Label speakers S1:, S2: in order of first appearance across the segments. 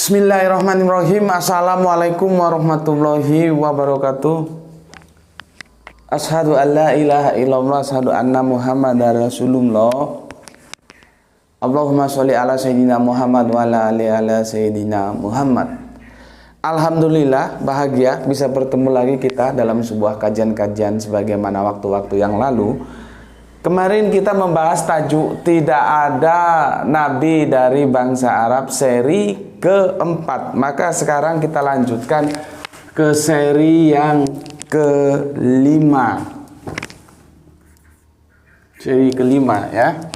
S1: Bismillahirrahmanirrahim. Assalamualaikum warahmatullahi wabarakatuh. Asyhadu an la ilaha illallah, asyhadu anna Muhammadar Rasulullah. Allahumma sholli ala sayyidina Muhammad wa ala sayyidina Muhammad. Alhamdulillah, bahagia bisa bertemu lagi kita dalam sebuah kajian-kajian sebagaimana waktu-waktu yang lalu. Kemarin kita membahas tajuk tidak ada nabi dari bangsa Arab seri keempat. Maka sekarang kita lanjutkan ke seri yang kelima. Seri kelima ya.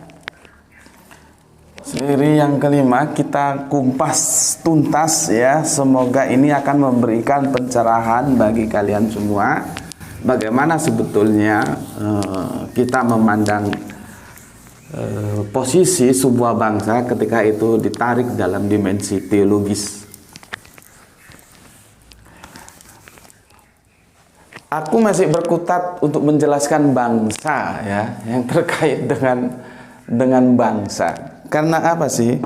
S1: Seri yang kelima kita kumpas tuntas ya. Semoga ini akan memberikan pencerahan bagi kalian semua. Bagaimana sebetulnya kita memandang posisi sebuah bangsa ketika itu ditarik dalam dimensi teologis. Aku masih berkutat untuk menjelaskan bangsa ya, yang terkait dengan bangsa. Karena apa sih?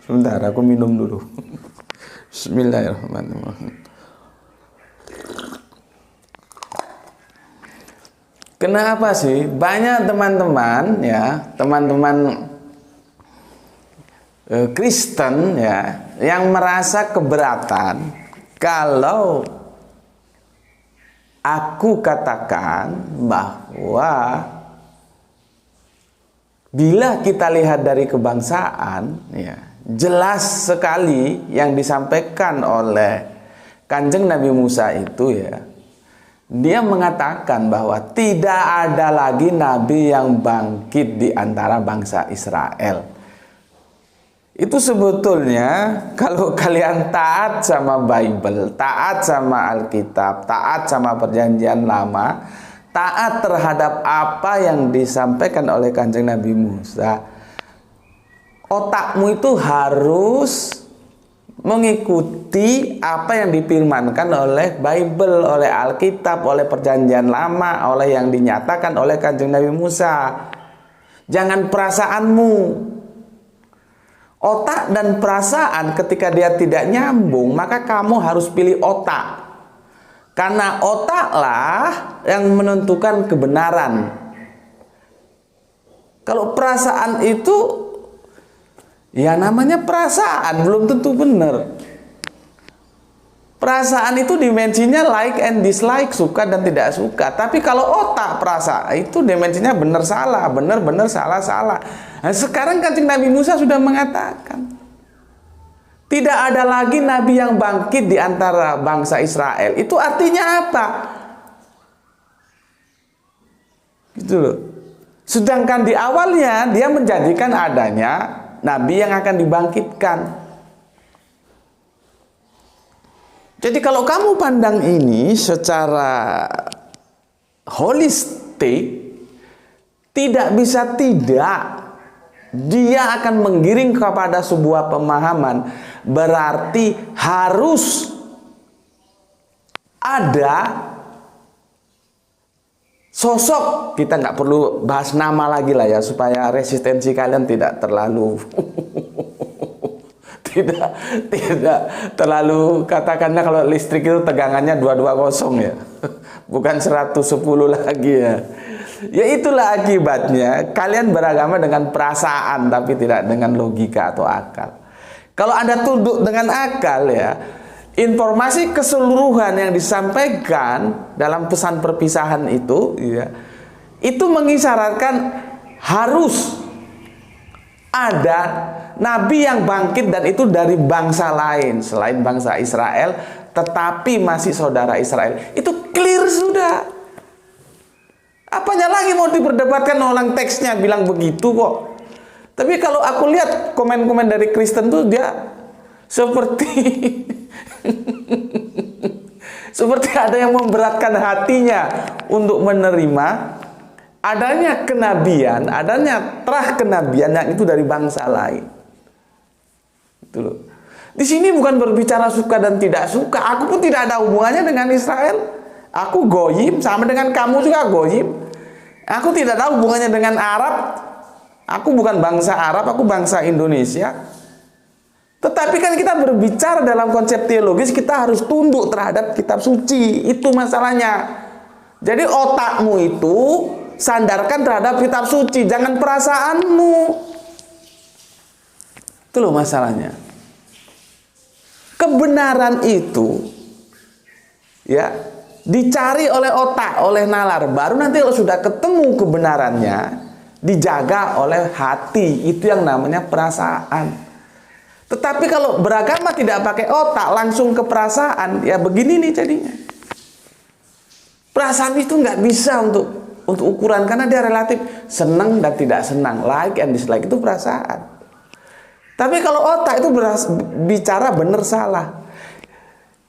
S1: Sebentar, aku minum dulu. Bismillahirrahmanirrahim. Kenapa sih banyak teman-teman ya, teman-teman Kristen ya, yang merasa keberatan kalau aku katakan bahwa bila kita lihat dari kebangsaan ya, jelas sekali yang disampaikan oleh Kanjeng Nabi Musa itu ya. Dia mengatakan bahwa tidak ada lagi nabi yang bangkit di antara bangsa Israel. Itu sebetulnya kalau kalian taat sama Bible, taat sama Alkitab, taat sama Perjanjian Lama, taat terhadap apa yang disampaikan oleh Kanjeng Nabi Musa, otakmu itu harus mengikuti apa yang difirmankan oleh Bible, oleh Alkitab, oleh Perjanjian Lama, oleh yang dinyatakan oleh Kanjeng Nabi Musa. Jangan perasaanmu. Otak dan perasaan ketika dia tidak nyambung, maka kamu harus pilih otak. Karena otaklah yang menentukan kebenaran. Kalau perasaan itu ya namanya perasaan, belum tentu benar. Perasaan itu dimensinya like and dislike, suka dan tidak suka. Tapi kalau otak perasaan itu dimensinya benar salah, benar salah salah. Nah, sekarang Kanjeng Nabi Musa sudah mengatakan tidak ada lagi nabi yang bangkit di antara bangsa Israel. Itu artinya apa? Gitu loh. Sedangkan di awalnya dia menjanjikan adanya nabi yang akan dibangkitkan. Jadi kalau kamu pandang ini secara holistik, tidak bisa tidak, dia akan menggiring kepada sebuah pemahaman. Berarti harus ada sosok, kita nggak perlu bahas nama lagi lah ya, supaya resistensi kalian tidak terlalu tidak terlalu, katakanlah kalau listrik itu tegangannya 220 ya, bukan 110 lagi ya. Ya itulah akibatnya kalian beragama dengan perasaan tapi tidak dengan logika atau akal. Kalau Anda tunduk dengan akal ya, informasi keseluruhan yang disampaikan dalam pesan perpisahan itu ya, itu mengisyaratkan harus ada nabi yang bangkit dan itu dari bangsa lain selain bangsa Israel, tetapi masih saudara Israel. Itu clear sudah. Apanya lagi mau diperdebatkan, orang teksnya bilang begitu kok. Tapi kalau aku lihat komen-komen dari Kristen tuh dia seperti seperti ada yang memberatkan hatinya untuk menerima adanya kenabian, adanya terah kenabian yang itu dari bangsa lain. Itu loh. Di sini bukan berbicara suka dan tidak suka. Aku pun tidak ada hubungannya dengan Israel. Aku goyim, sama dengan kamu juga goyim. Aku tidak tahu hubungannya dengan Arab. Aku bukan bangsa Arab, aku bangsa Indonesia. Tetapi kan kita berbicara dalam konsep teologis, kita harus tunduk terhadap kitab suci. Itu masalahnya. Jadi otakmu itu sandarkan terhadap kitab suci, jangan perasaanmu. Itu loh masalahnya. Kebenaran itu ya dicari oleh otak, oleh nalar. Baru nanti kalau sudah ketemu kebenarannya, dijaga oleh hati. Itu yang namanya perasaan. Tetapi kalau beragama tidak pakai otak, langsung ke perasaan, ya begini nih jadinya. Perasaan itu nggak bisa untuk ukuran, karena dia relatif senang dan tidak senang, like and dislike itu perasaan. Tapi kalau otak itu bicara benar salah.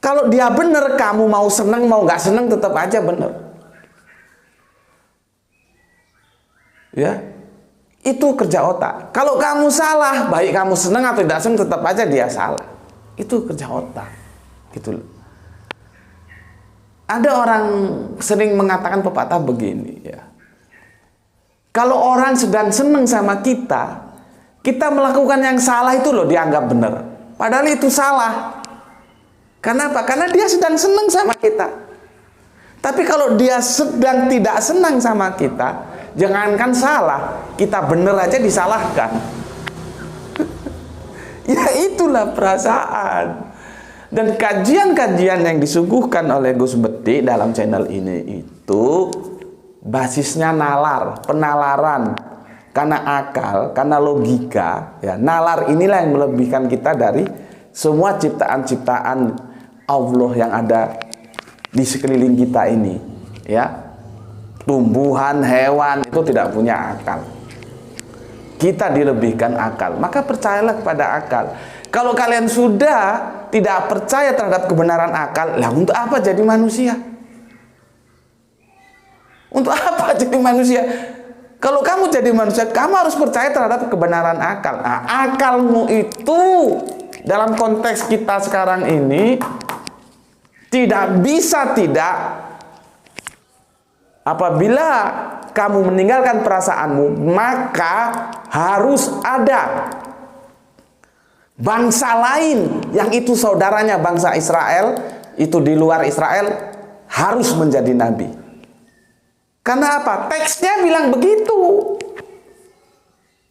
S1: Kalau dia benar, kamu mau senang mau nggak senang tetap aja benar. Ya. Itu kerja otak. Kalau kamu salah, baik kamu senang atau tidak senang, tetap aja dia salah. Itu kerja otak. Gitu. Ada orang sering mengatakan pepatah begini ya. Kalau orang sedang senang sama kita melakukan yang salah itu loh dianggap benar. Padahal itu salah. Kenapa? Karena dia sedang senang sama kita. Tapi kalau dia sedang tidak senang sama kita, jangankan salah, kita bener aja disalahkan. Ya itulah perasaan. Dan kajian-kajian yang disuguhkan oleh Gus Beti dalam channel ini itu basisnya nalar, penalaran. Karena akal, karena logika, ya, nalar inilah yang melebihkan kita dari semua ciptaan-ciptaan Allah yang ada di sekeliling kita ini, ya. Tumbuhan, hewan itu tidak punya akal. Kita dilebihkan akal. Maka percayalah kepada akal. Kalau kalian sudah tidak percaya terhadap kebenaran akal, lah untuk apa jadi manusia? Untuk apa jadi manusia? Kalau kamu jadi manusia, kamu harus percaya terhadap kebenaran akal. Nah, akalmu itu dalam konteks kita sekarang ini tidak bisa tidak. Apabila kamu meninggalkan perasaanmu, maka harus ada bangsa lain yang itu saudaranya bangsa Israel, itu di luar Israel, harus menjadi nabi. Karena apa? Teksnya bilang begitu.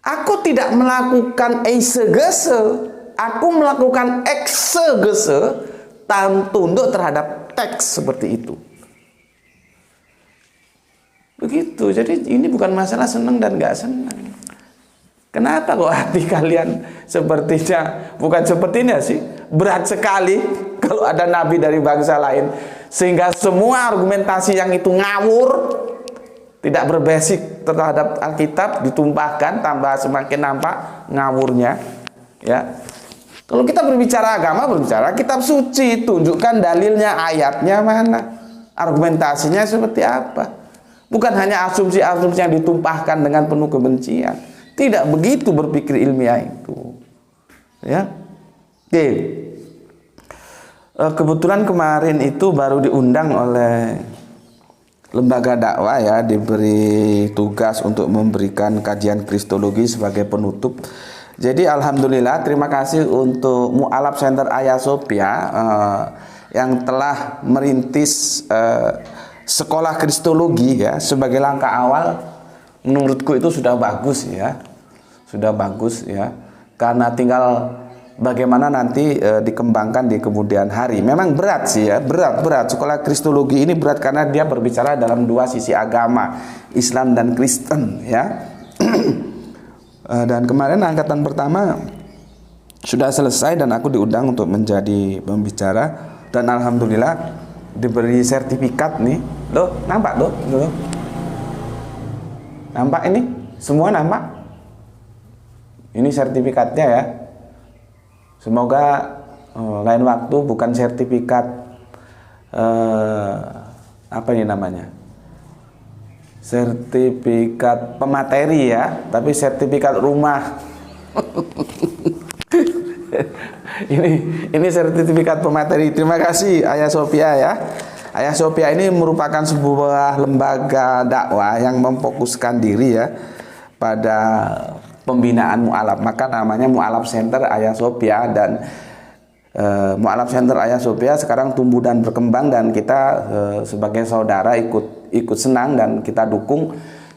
S1: Aku tidak melakukan eisegese, aku melakukan eksegese, tunduk terhadap teks seperti itu. Begitu. Jadi ini bukan masalah senang dan gak senang. Kenapa kok hati kalian sepertinya bukan sepertinya sih? Berat sekali kalau ada nabi dari bangsa lain, sehingga semua argumentasi yang itu ngawur, tidak berbasik terhadap Alkitab ditumpahkan, tambah semakin nampak ngawurnya. Ya. Kalau kita berbicara agama, berbicara kitab suci, tunjukkan dalilnya, ayatnya mana, argumentasinya seperti apa. Bukan hanya asumsi-asumsi yang ditumpahkan dengan penuh kebencian. Tidak begitu berpikir ilmiah itu. Ya. Oke. Kebetulan kemarin itu baru diundang oleh lembaga dakwah ya, diberi tugas untuk memberikan kajian kristologi sebagai penutup. Jadi alhamdulillah, terima kasih untuk Mu'alaf Center Hagia Sophia yang telah merintis sekolah kristologi ya sebagai langkah awal. Menurutku itu sudah bagus ya, sudah bagus ya, karena tinggal bagaimana nanti dikembangkan di kemudian hari. Memang berat sih ya, berat sekolah kristologi ini berat karena dia berbicara dalam dua sisi agama, Islam dan Kristen ya. Dan kemarin angkatan pertama sudah selesai dan aku diundang untuk menjadi pembicara, dan alhamdulillah diberi sertifikat nih. Loh, nampak tuh? Loh. Nampak ini? Semua nampak? Ini sertifikatnya ya. Semoga lain waktu bukan sertifikat apa ini namanya? Sertifikat pemateri ya, tapi sertifikat rumah. Ini sertifikat pemateri. Terima kasih Hagia Sophia ya. Hagia Sophia ini merupakan sebuah lembaga dakwah yang memfokuskan diri ya pada pembinaan mu'alaf. Maka namanya Mu'alaf Center Hagia Sophia, dan Mu'alaf Center Hagia Sophia sekarang tumbuh dan berkembang, dan kita sebagai saudara ikut senang dan kita dukung.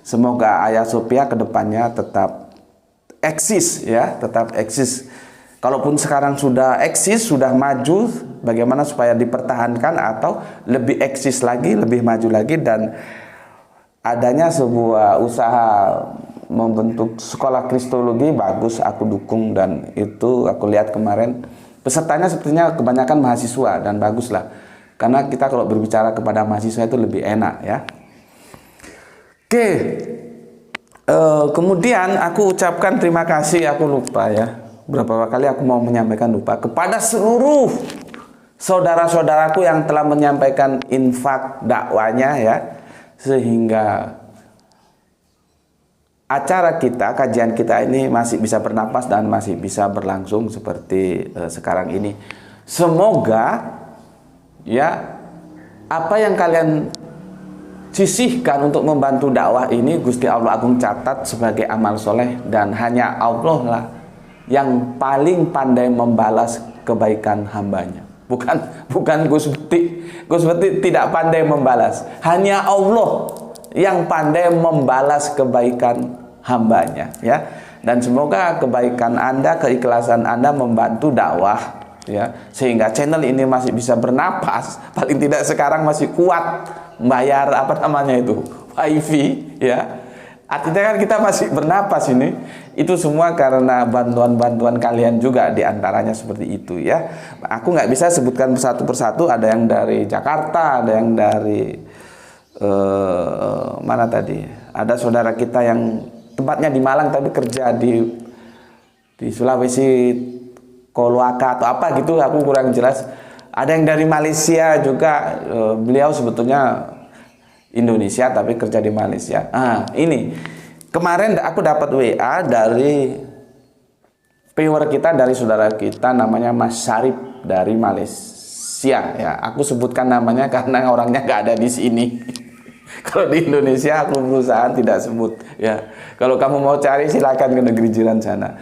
S1: Semoga Hagia Sophia kedepannya tetap eksis ya, tetap eksis. Kalaupun sekarang sudah eksis, sudah maju, bagaimana supaya dipertahankan atau lebih eksis lagi, lebih maju lagi, dan adanya sebuah usaha membentuk sekolah Kristologi bagus, aku dukung. Dan itu aku lihat kemarin pesertanya sepertinya kebanyakan mahasiswa, dan baguslah, karena kita kalau berbicara kepada mahasiswa itu lebih enak ya. Oke, kemudian aku ucapkan terima kasih, aku lupa ya, berapa kali aku mau menyampaikan lupa, kepada seluruh saudara-saudaraku yang telah menyampaikan infak dakwanya ya, sehingga acara kita, kajian kita ini masih bisa bernapas dan masih bisa berlangsung seperti sekarang ini. Semoga ya, apa yang kalian sisihkan untuk membantu dakwah ini, Gusti Allah Agung catat sebagai amal soleh, dan hanya Allah lah yang paling pandai membalas kebaikan hambanya. Bukan Gus Bekti. Gus Bekti tidak pandai membalas, hanya Allah yang pandai membalas kebaikan hambanya ya. Dan semoga kebaikan Anda, keikhlasan Anda membantu dakwah ya, sehingga channel ini masih bisa bernapas, paling tidak sekarang masih kuat membayar apa namanya itu, wifi ya. Artinya kan kita masih bernapas ini. Itu semua karena bantuan-bantuan kalian juga, diantaranya seperti itu ya. Aku nggak bisa sebutkan satu persatu, ada yang dari Jakarta, ada yang dari mana tadi, ada saudara kita yang tempatnya di Malang tapi kerja di Sulawesi Kolwaka atau apa gitu, aku kurang jelas. Ada yang dari Malaysia juga, beliau sebetulnya Indonesia tapi kerja di Malaysia. Ini kemarin aku dapat WA dari viewer kita, dari saudara kita namanya Mas Syarif dari Malaysia ya. Aku sebutkan namanya karena orangnya nggak ada di sini. Kalau di Indonesia aku perusahaan tidak sebut ya. Kalau kamu mau cari silakan ke negeri jiran sana.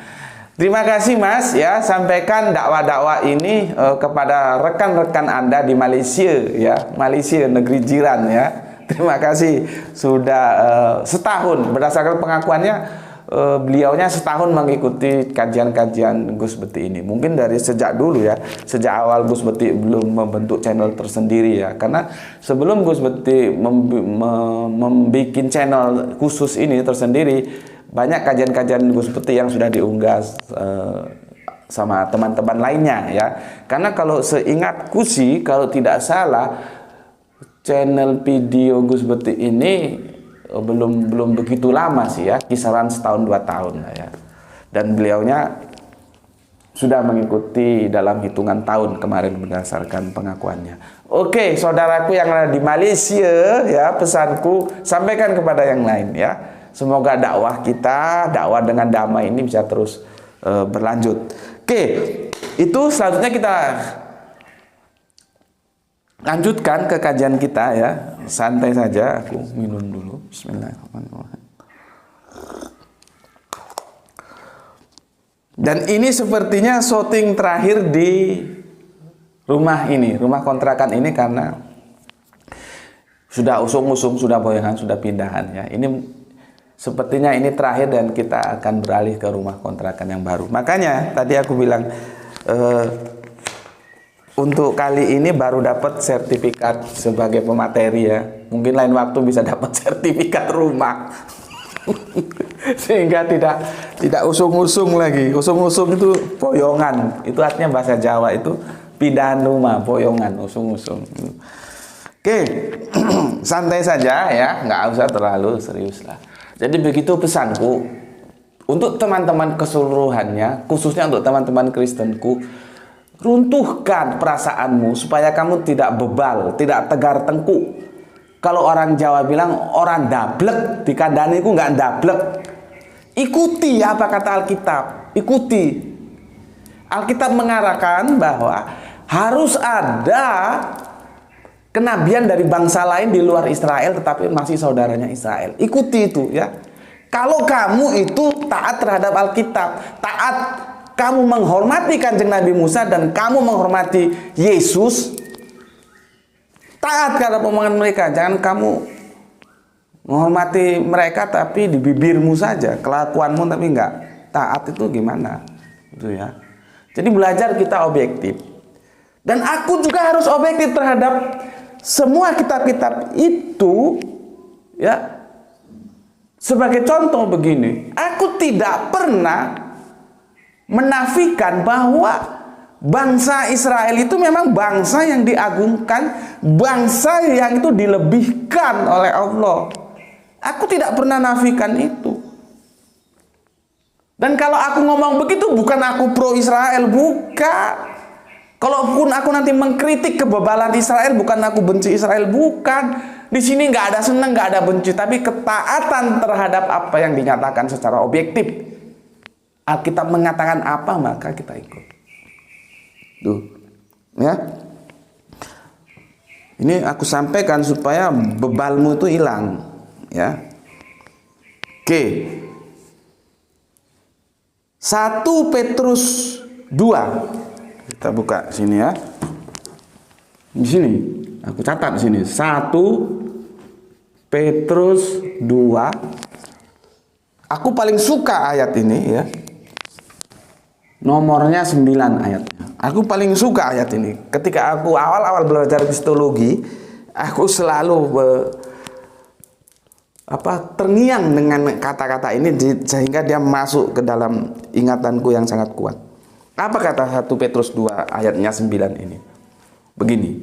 S1: Terima kasih Mas ya, sampaikan dakwah-dakwah ini kepada rekan-rekan Anda di Malaysia ya, Malaysia negeri jiran ya. Terima kasih sudah setahun, berdasarkan pengakuannya beliaunya setahun mengikuti kajian-kajian Gus Bekti ini. Mungkin dari sejak dulu ya, sejak awal Gus Bekti belum membentuk channel tersendiri ya. Karena sebelum Gus Bekti membuat channel khusus ini tersendiri, banyak kajian-kajian Gus Bekti yang sudah diunggah sama teman-teman lainnya ya. Karena kalau seingatku sih, kalau tidak salah, channel video Gus Bekti ini belum begitu lama sih ya, kisaran setahun 2 tahun lah ya. Dan beliaunya sudah mengikuti dalam hitungan tahun kemarin berdasarkan pengakuannya. Oke, saudaraku yang ada di Malaysia ya, pesanku sampaikan kepada yang lain ya. Semoga dakwah kita, dakwah dengan damai ini bisa terus berlanjut. Oke, itu selanjutnya kita lanjutkan ke kajian kita ya. Santai saja, aku minum dulu. Bismillahirrahmanirrahim. Dan ini sepertinya syuting terakhir di rumah ini, rumah kontrakan ini, karena sudah usung-usung, sudah boyangan, sudah pindahan ya. Ini sepertinya ini terakhir dan kita akan beralih ke rumah kontrakan yang baru. Makanya tadi aku bilang untuk kali ini baru dapat sertifikat sebagai pemateri ya. Mungkin lain waktu bisa dapat sertifikat rumah. Sehingga tidak usung-usung lagi. Usung-usung itu boyongan. Itu artinya bahasa Jawa itu pindahan rumah, boyongan, usung-usung. Oke, santai saja ya, nggak usah terlalu serius lah. Jadi begitu pesanku untuk teman-teman keseluruhannya, khususnya untuk teman-teman Kristenku. Runtuhkan perasaanmu supaya kamu tidak bebal, tidak tegar tengkuk. Kalau orang Jawa bilang orang dablek, dikandani ku nggak dablek. Ikuti apa kata Alkitab, ikuti. Alkitab mengarahkan bahwa harus ada kenabian dari bangsa lain di luar Israel tetapi masih saudaranya Israel. Ikuti itu ya. Kalau kamu itu taat terhadap Alkitab, taat, kamu menghormati Kanjeng Nabi Musa dan kamu menghormati Yesus, taat terhadap omongan mereka. Jangan kamu menghormati mereka tapi di bibirmu saja, kelakuanmu tapi enggak taat. Itu gimana? Itu ya. Jadi belajar kita objektif. Dan aku juga harus objektif terhadap semua kitab-kitab itu, ya. Sebagai contoh begini, aku tidak pernah menafikan bahwa bangsa Israel itu memang bangsa yang diagungkan, bangsa yang itu dilebihkan oleh Allah. Aku tidak pernah nafikan itu. Dan kalau aku ngomong begitu, bukan aku pro Israel, bukan. Kalaupun aku nanti mengkritik kebebalan Israel, bukan aku benci Israel, bukan. Di sini nggak ada senang, nggak ada benci, tapi ketaatan terhadap apa yang dinyatakan secara objektif. Alkitab mengatakan apa, maka kita ikut. Tuh, ya. Ini aku sampaikan supaya bebalmu itu hilang, ya. Oke. 1 Petrus 2. Kita buka sini ya. Di sini aku catat di sini 1 Petrus 2. Aku paling suka ayat ini ya. Nomornya 9 ayatnya. Aku paling suka ayat ini. Ketika aku awal-awal belajar kristologi, aku selalu terngiang dengan kata-kata ini sehingga dia masuk ke dalam ingatanku yang sangat kuat. Apa kata 1 Petrus 2 ayatnya 9 ini? Begini.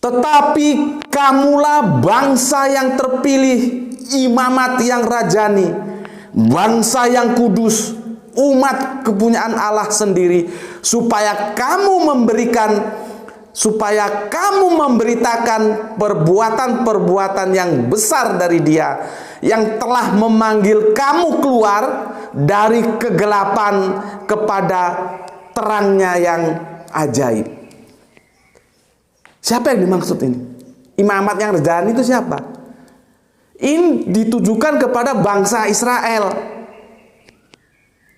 S1: Tetapi kamulah bangsa yang terpilih, imamat yang rajani, bangsa yang kudus, umat kepunyaan Allah sendiri, supaya kamu memberitakan perbuatan-perbuatan yang besar dari Dia yang telah memanggil kamu keluar dari kegelapan kepada terangnya yang ajaib. Siapa yang dimaksud ini? Imamat yang rajani itu siapa? Ini ditujukan kepada bangsa Israel.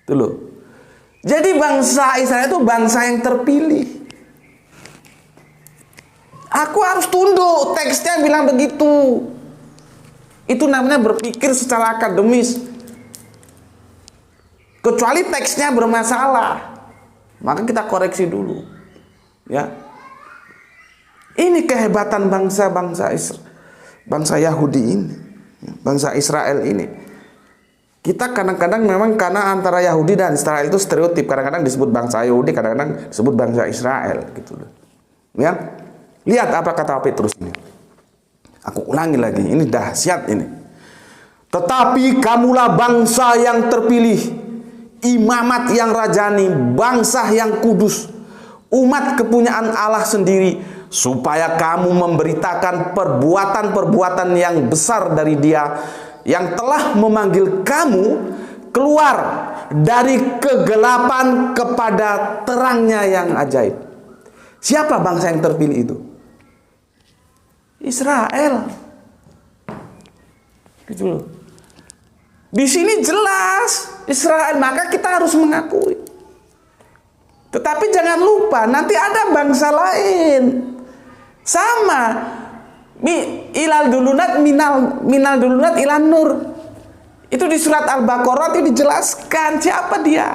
S1: Itu loh. Jadi bangsa Israel itu bangsa yang terpilih. Aku harus tunduk, teksnya bilang begitu. Itu namanya berpikir secara akademis. Kecuali teksnya bermasalah, maka kita koreksi dulu. Ya. Ini kehebatan bangsa Yahudi ini, bangsa Israel ini. Kita kadang-kadang memang karena antara Yahudi dan Israel itu stereotip, kadang-kadang disebut bangsa Yahudi, kadang-kadang disebut bangsa Israel gitu. Ya. Lihat apa kata Petrus ini. Aku ulangi lagi, ini dahsyat ini. Tetapi kamulah bangsa yang terpilih, imamat yang rajani, bangsa yang kudus, umat kepunyaan Allah sendiri, supaya kamu memberitakan perbuatan-perbuatan yang besar dari Dia yang telah memanggil kamu keluar dari kegelapan kepada terangnya yang ajaib. Siapa bangsa yang terpilih itu? Israel. Gitu loh. Di sini jelas Israel, maka kita harus mengakui. Tetapi jangan lupa nanti ada bangsa lain. Sama. Ilal dulunat minal dulunat ilan nur. Itu di surat Al-Baqarah itu dijelaskan siapa dia.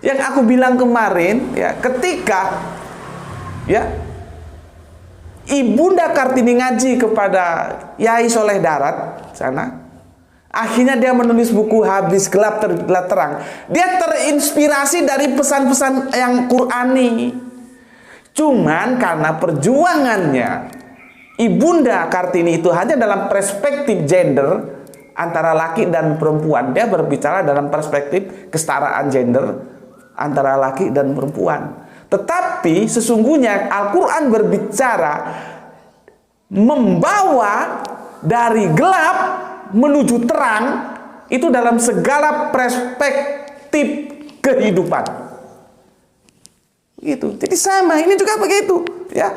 S1: Yang aku bilang kemarin ya, ketika ya Ibunda Kartini ngaji kepada Yai Soleh Darat sana, akhirnya dia menulis buku Habis Gelap Terbitlah Terang. Dia terinspirasi dari pesan-pesan yang Qurani. Cuman karena perjuangannya Ibunda Kartini itu hanya dalam perspektif gender antara laki dan perempuan. Dia berbicara dalam perspektif kesetaraan gender antara laki dan perempuan. Tetapi sesungguhnya Al-Quran berbicara membawa dari gelap menuju terang itu dalam segala perspektif kehidupan. Gitu. Jadi sama, ini juga begitu, ya.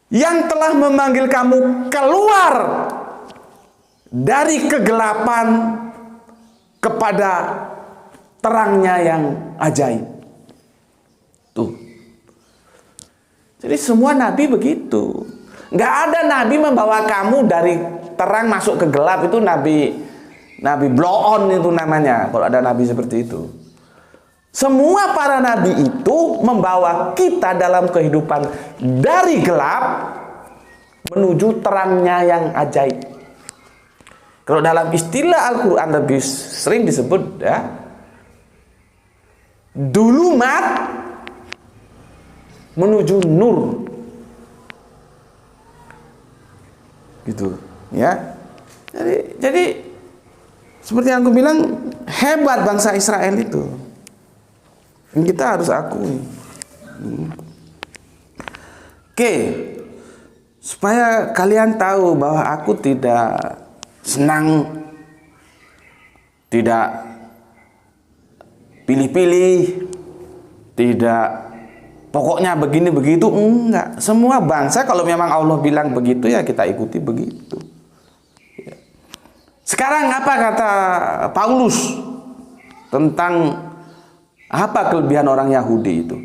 S1: yang telah memanggil kamu keluar dari kegelapan kepada terangnya yang ajaib. Tuh. Jadi semua nabi begitu. Nggak ada nabi membawa kamu dari terang masuk ke gelap. Itu nabi blow on itu namanya, kalau ada nabi seperti itu. Semua para nabi itu membawa kita dalam kehidupan dari gelap menuju terangnya yang ajaib. Kalau dalam istilah Al-Quran lebih sering disebut ya, dulumat menuju nur, gitu ya. Jadi seperti yang aku bilang, hebat bangsa Israel itu. Dan kita harus akui. Oke, supaya kalian tahu bahwa aku tidak senang, tidak pilih-pilih, tidak pokoknya begini begitu, enggak. Semua bangsa kalau memang Allah bilang begitu ya kita ikuti begitu. Sekarang apa kata Paulus tentang apa kelebihan orang Yahudi itu?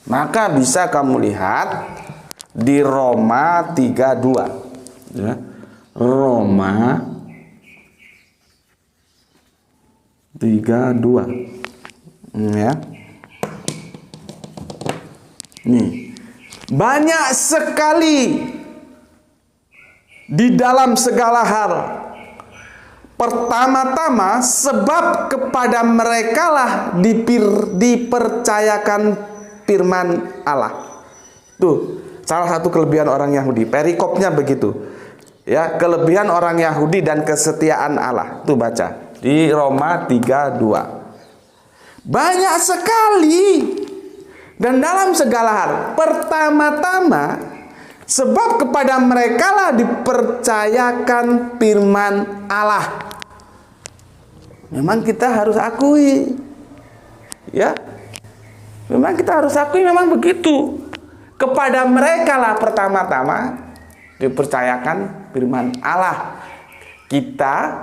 S1: Maka bisa kamu lihat di Roma 3:2 ya. Roma 3:2 ya. Nih, banyak sekali di dalam segala hal. Pertama-tama sebab kepada merekalah dipercayakan firman Allah. Tuh, salah satu kelebihan orang Yahudi. Perikopnya begitu. Ya, kelebihan orang Yahudi dan kesetiaan Allah. Tuh baca di Roma 3:2. Banyak sekali dan dalam segala hal. Pertama-tama sebab kepada merekalah dipercayakan firman Allah. Memang kita harus akui, ya. Memang kita harus akui, memang begitu. Kepada merekalah pertama-tama dipercayakan firman Allah. Kita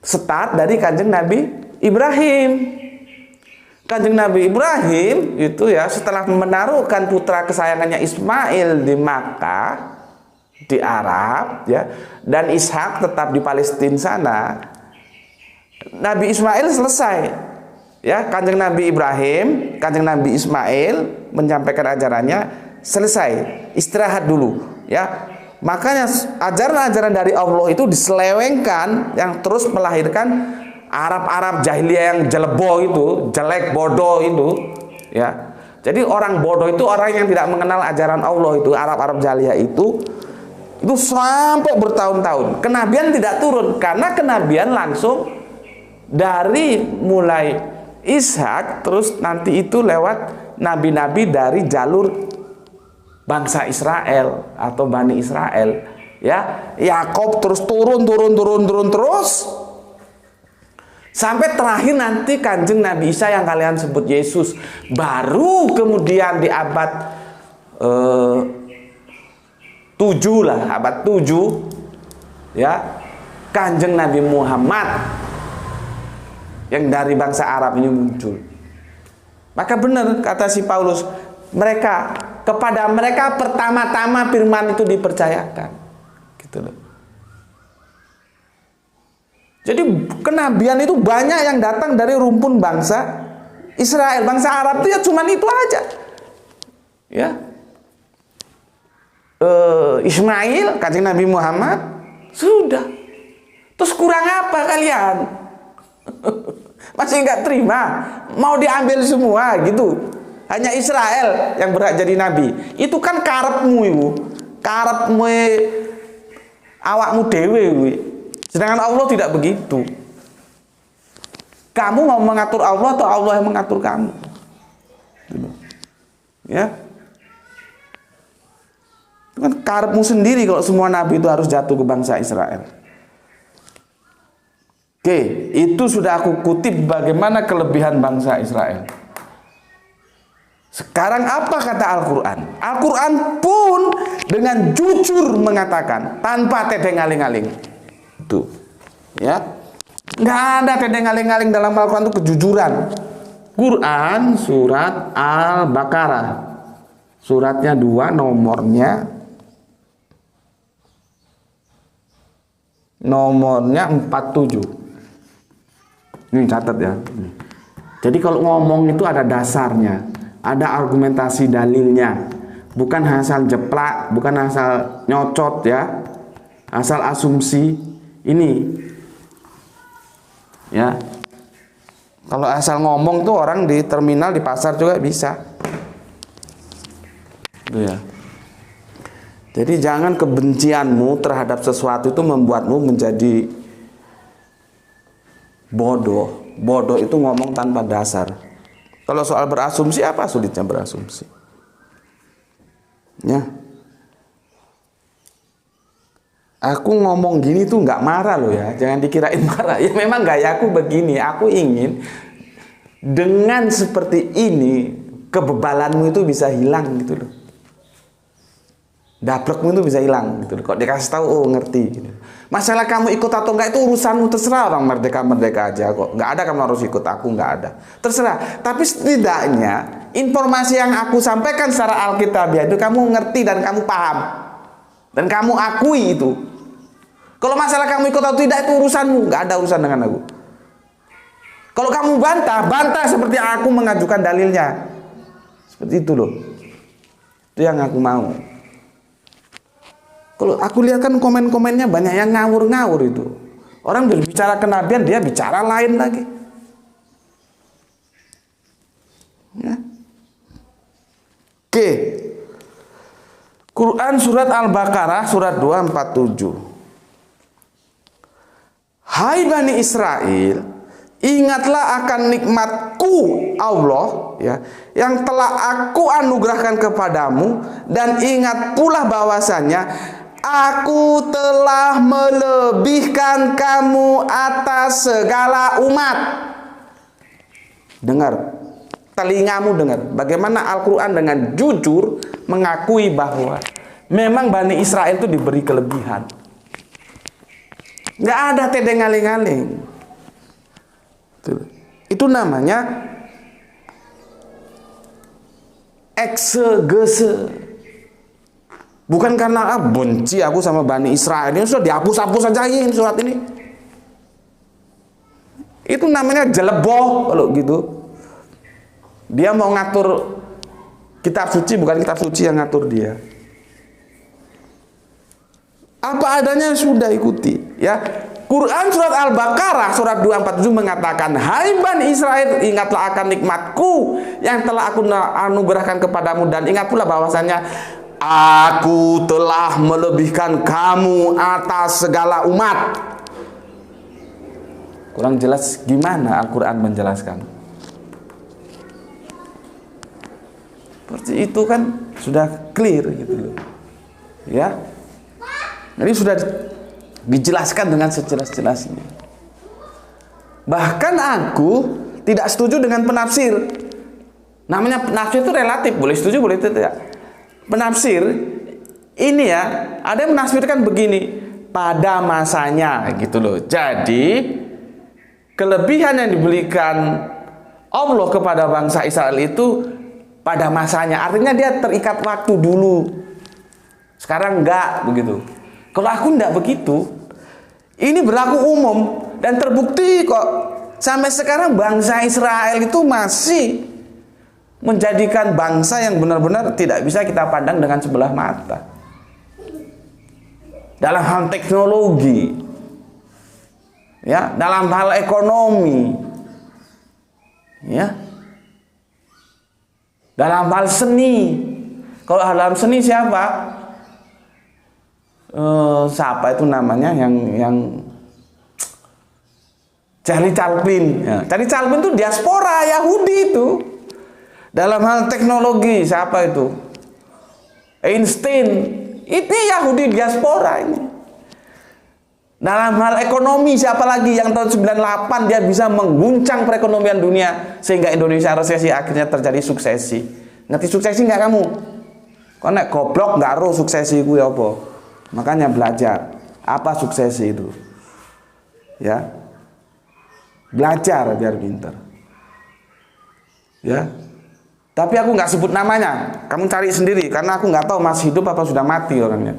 S1: start dari kanjeng Nabi Ibrahim. Kanjeng Nabi Ibrahim itu ya, setelah menaruhkan putra kesayangannya Ismail di Makkah, di Arab ya, dan Ishak tetap di Palestina sana, Nabi Ismail selesai ya. Kanjeng Nabi Ibrahim, kanjeng Nabi Ismail menyampaikan ajarannya, selesai, istirahat dulu ya. Makanya ajaran-ajaran dari Allah itu diselewengkan, yang terus melahirkan Arab-Arab jahiliyah yang jelebo itu, jelek, bodoh itu ya. Jadi orang bodoh itu orang yang tidak mengenal ajaran Allah itu, Arab-Arab jahiliyah itu sampai bertahun-tahun kenabian tidak turun, karena kenabian langsung dari mulai Ishak, terus nanti itu lewat nabi-nabi dari jalur bangsa Israel atau Bani Israel ya. Yakob terus turun terus sampai terakhir nanti kanjeng Nabi Isa yang kalian sebut Yesus. Baru kemudian di abad 7 lah, abad 7 ya, kanjeng Nabi Muhammad yang dari bangsa Arab ini muncul. Maka benar kata si Paulus, kepada mereka pertama-tama firman itu dipercayakan, gitu loh. Jadi kenabian itu banyak yang datang dari rumpun bangsa Israel. Bangsa Arab itu ya cuman itu aja ya. Ismail, kanjeng Nabi Muhammad, sudah. Terus kurang apa kalian? Masih nggak terima? Mau diambil semua gitu? Hanya Israel yang berhak jadi nabi. Itu kan karepmu itu. Karepmu awakmu dewe. Sedangkan Allah tidak begitu. Kamu mau mengatur Allah atau Allah yang mengatur kamu? Ya. Itu kan karepmu sendiri kalau semua nabi itu harus jatuh ke bangsa Israel. Oke, itu sudah aku kutip bagaimana kelebihan bangsa Israel. Sekarang apa kata Al-Quran? Al-Quran pun dengan jujur mengatakan, tanpa tedeng aling-aling. Tuh, ya, nggak ada tedeng aling-aling dalam Al-Quran itu kejujuran. Quran surat Al-Baqarah, suratnya 2, nomornya 47. Ini catat ya. Jadi kalau ngomong itu ada dasarnya, ada argumentasi dalilnya, bukan asal jeplak, bukan asal nyocot ya, asal asumsi. Ini ya, kalau asal ngomong tuh orang di terminal, di pasar juga bisa. Itu ya. Jadi jangan kebencianmu terhadap sesuatu itu membuatmu menjadi bodoh. Bodoh itu ngomong tanpa dasar. Kalau soal berasumsi, apa sulitnya berasumsi? Ya. Aku ngomong gini tuh nggak marah loh ya, jangan dikirain marah. Ya memang gayaku begini, aku ingin dengan seperti ini kebebalanmu itu bisa hilang gitu loh. Daplekmu itu bisa hilang gitu loh. Kok dikasih tahu, oh ngerti gitu. Masalah kamu ikut atau enggak itu urusanmu, terserah. Orang merdeka-merdeka aja kok. Nggak ada kamu harus ikut, aku nggak ada. Terserah. Tapi setidaknya informasi yang aku sampaikan secara alkitabiah itu kamu ngerti dan kamu paham. Dan kamu akui itu. Kalau masalah kamu ikut atau tidak itu urusanmu, nggak ada urusan dengan aku. Kalau kamu bantah, bantah seperti aku mengajukan dalilnya. Seperti itu loh. Itu yang aku mau. Kalau aku lihat kan komen-komennya banyak yang ngawur-ngawur itu. Orang berbicara kenabian, dia bicara lain lagi. Ya. Oke. Quran surat Al-Baqarah surat 247. Hai Bani Israel, ingatlah akan nikmatku Allah ya, yang telah aku anugerahkan kepadamu, dan ingat pula bahwasanya aku telah melebihkan kamu atas segala umat. Dengar, telingamu dengar bagaimana Al-Quran dengan jujur mengakui bahwa memang Bani Israel itu diberi kelebihan. Nggak ada tedeng aling-aling. Itu namanya eksegese. Bukan karena benci aku sama Bani Israel, ini sudah dihapus-hapus saja ini surat ini. Itu namanya jeleboh kalau gitu. Dia mau ngatur kitab suci, bukan kitab suci yang ngatur dia. Apa adanya sudah ikuti ya. Quran surat Al-Baqarah surat 247 mengatakan, hai Bani Israel, ingatlah akan nikmatku yang telah aku anugerahkan kepadamu, dan ingat pula bahwasanya aku telah melebihkan kamu atas segala umat. Kurang jelas gimana Al-Quran menjelaskan? Seperti itu kan sudah clear gitu loh. Ya. Jadi sudah dijelaskan dengan sejelas-jelasnya. Bahkan aku tidak setuju dengan penafsir. Namanya penafsir itu relatif, boleh setuju boleh tidak. Penafsir ini ya, ada yang menafsirkan begini, pada masanya gitu loh. Jadi kelebihan yang diberikan Allah kepada bangsa Israel itu pada masanya, artinya dia terikat waktu dulu. Sekarang enggak begitu. Kalau aku enggak begitu. Ini berlaku umum dan terbukti kok sampai sekarang bangsa Israel itu masih menjadikan bangsa yang benar-benar tidak bisa kita pandang dengan sebelah mata. Dalam hal teknologi, ya, dalam hal ekonomi, ya, dalam hal seni. Kalau dalam seni siapa? Siapa itu namanya yang Charlie Chaplin. Ya. Charlie Chaplin itu diaspora Yahudi itu. Dalam hal teknologi siapa itu? Einstein. Itu Yahudi diaspora ini. Dalam hal ekonomi siapa lagi yang tahun 98 dia bisa mengguncang perekonomian dunia sehingga Indonesia resesi akhirnya terjadi suksesi. Ngerti suksesi nggak kamu? Kok nek goblok nggak roh suksesi ku ya apa? Makanya belajar apa suksesi itu. Ya. Belajar biar pinter. Ya. Tapi aku nggak sebut namanya. Kamu cari sendiri karena aku nggak tahu masih hidup apa sudah mati orangnya.